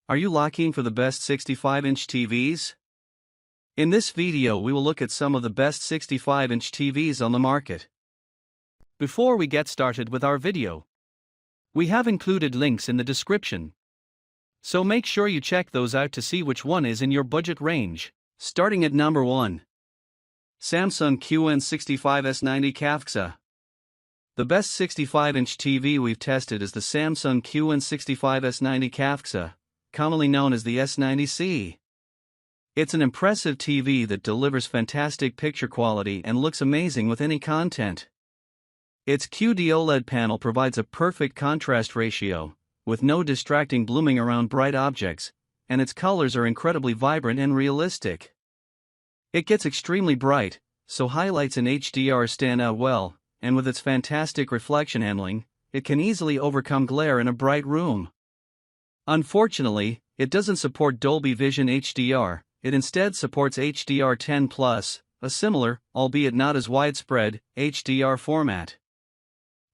Are you looking for the best 65-inch TVs? In this video we will look at some of the best 65-inch TVs on the market. Before we get started with our video, we have included links in the description, so make sure you check those out to see which one is in your budget range. Starting at number 1. Samsung XR-65 S90 CFA. The best 65-inch TV we've tested is the Samsung XR-65 S90 CFA, commonly known as the S90C. It's an impressive TV that delivers fantastic picture quality and looks amazing with any content. Its QD OLED panel provides a perfect contrast ratio, with no distracting blooming around bright objects, and its colors are incredibly vibrant and realistic. It gets extremely bright, so highlights in HDR stand out well, and with its fantastic reflection handling, it can easily overcome glare in a bright room. Unfortunately, it doesn't support Dolby Vision HDR, it instead supports HDR10+, a similar, albeit not as widespread, HDR format.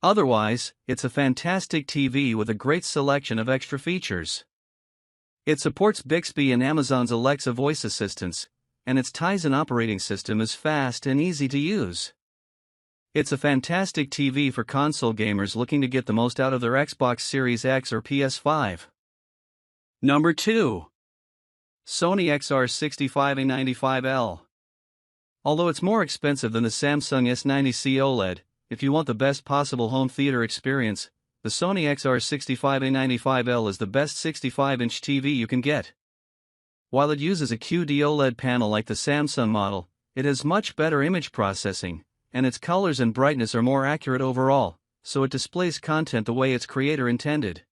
Otherwise, it's a fantastic TV with a great selection of extra features. It supports Bixby and Amazon's Alexa voice assistants, and its Tizen operating system is fast and easy to use. It's a fantastic TV for console gamers looking to get the most out of their Xbox Series X or PS5. Number 2. Sony XR-65A95L. Although it's more expensive than the Samsung S90C OLED, if you want the best possible home theater experience, the Sony XR-65A95L is the best 65-inch TV you can get. While it uses a QD OLED panel like the Samsung model, it has much better image processing, and its colors and brightness are more accurate overall, so it displays content the way its creator intended.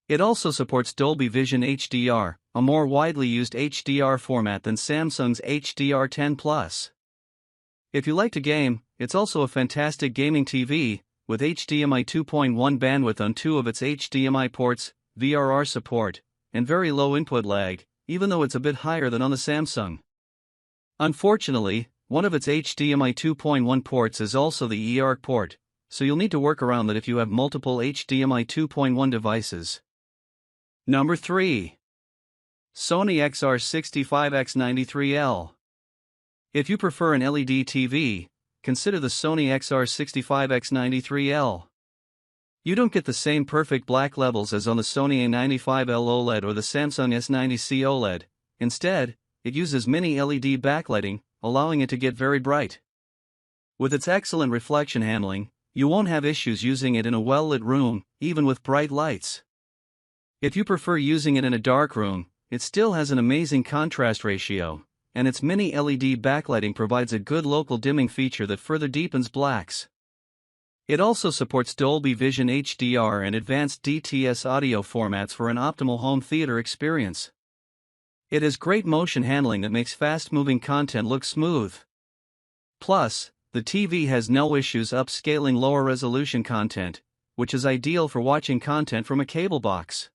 It also supports Dolby Vision HDR, a more widely used HDR format than Samsung's HDR10+. If you like to game, it's also a fantastic gaming TV, with HDMI 2.1 bandwidth on 2 of its HDMI ports, VRR support, and very low input lag, even though it's a bit higher than on the Samsung. Unfortunately, one of its HDMI 2.1 ports is also the eARC port, so you'll need to work around that if you have multiple HDMI 2.1 devices. Number 3. Sony XR-65X93L. If you prefer an LED TV, consider the Sony XR-65X93L. You don't get the same perfect black levels as on the Sony A95L OLED or the Samsung S90C OLED. Instead, it uses mini LED backlighting, allowing it to get very bright. With its excellent reflection handling, you won't have issues using it in a well-lit room, even with bright lights. If you prefer using it in a dark room, it still has an amazing contrast ratio, and its mini LED backlighting provides a good local dimming feature that further deepens blacks. It also supports Dolby Vision HDR and advanced DTS audio formats for an optimal home theater experience. It has great motion handling that makes fast-moving content look smooth. Plus, the TV has no issues upscaling lower-resolution content, which is ideal for watching content from a cable box.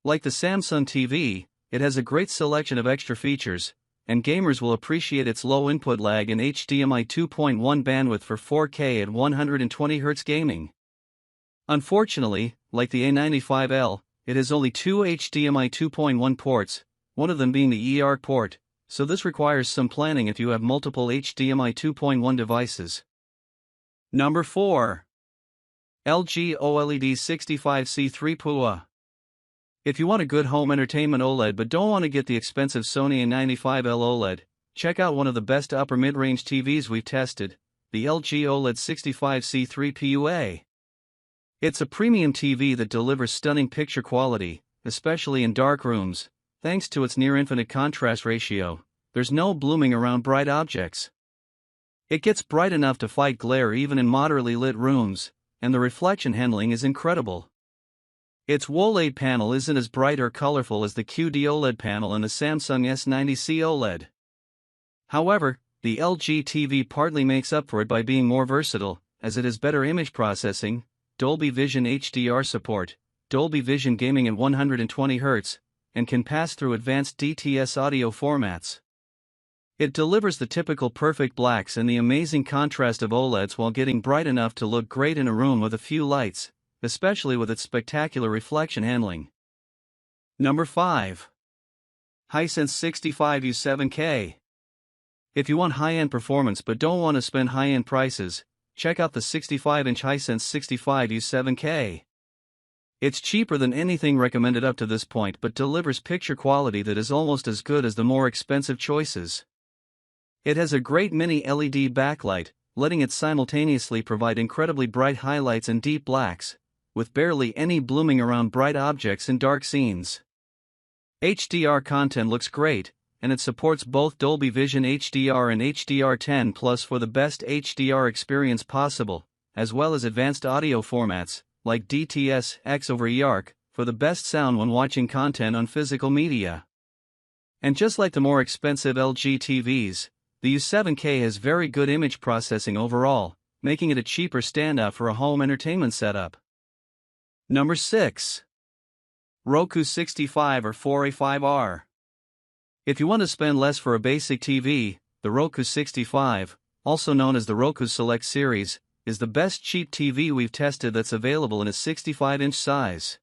Like the Samsung TV, it has a great selection of extra features, and gamers will appreciate its low input lag and HDMI 2.1 bandwidth for 4K at 120Hz gaming. Unfortunately, like the A95L, it has only 2 HDMI 2.1 ports, one of them being the eARC port, so this requires some planning if you have multiple HDMI 2.1 devices. Number 4. LG OLED 65C3A. If you want a good home entertainment OLED but don't want to get the expensive Sony A95L OLED, check out one of the best upper mid-range TVs we've tested, the LG OLED 65C3A. It's a premium TV that delivers stunning picture quality, especially in dark rooms. Thanks to its near-infinite contrast ratio, there's no blooming around bright objects. It gets bright enough to fight glare even in moderately lit rooms, and the reflection handling is incredible. Its OLED panel isn't as bright or colorful as the QD OLED panel in the Samsung S90C OLED. However, the LG TV partly makes up for it by being more versatile, as it has better image processing, Dolby Vision HDR support, Dolby Vision gaming at 120Hz, and can pass through advanced DTS audio formats. It delivers the typical perfect blacks and the amazing contrast of OLEDs while getting bright enough to look great in a room with a few lights, especially with its spectacular reflection handling. Number 5. Hisense 65U7K. If you want high-end performance but don't want to spend high-end prices, check out the 65-inch Hisense 65U7K. It's cheaper than anything recommended up to this point but delivers picture quality that is almost as good as the more expensive choices. It has a great mini LED backlight, letting it simultaneously provide incredibly bright highlights and deep blacks, with barely any blooming around bright objects in dark scenes. HDR content looks great, and it supports both Dolby Vision HDR and HDR10+ for the best HDR experience possible, as well as advanced audio formats, like DTS X over eARC, for the best sound when watching content on physical media. And just like the more expensive LG TVs, the U7K has very good image processing overall, making it a cheaper standout for a home entertainment setup. Number 6. Roku 65 or 4A5R. If you want to spend less for a basic TV, the Roku 65, also known as the Roku Select series, is the best cheap TV we've tested that's available in a 65-inch size.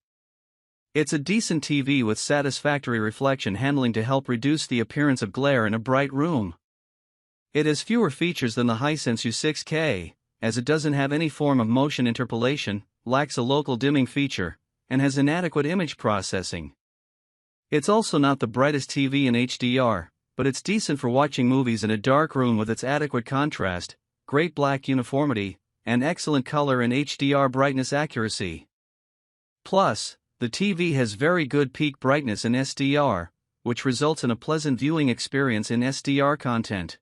It's a decent TV with satisfactory reflection handling to help reduce the appearance of glare in a bright room. It has fewer features than the Hisense U6K, as it doesn't have any form of motion interpolation, lacks a local dimming feature, and has inadequate image processing. It's also not the brightest TV in HDR, but it's decent for watching movies in a dark room with its adequate contrast, great black uniformity, and excellent color and HDR brightness accuracy. Plus, the TV has very good peak brightness in SDR, which results in a pleasant viewing experience in SDR content.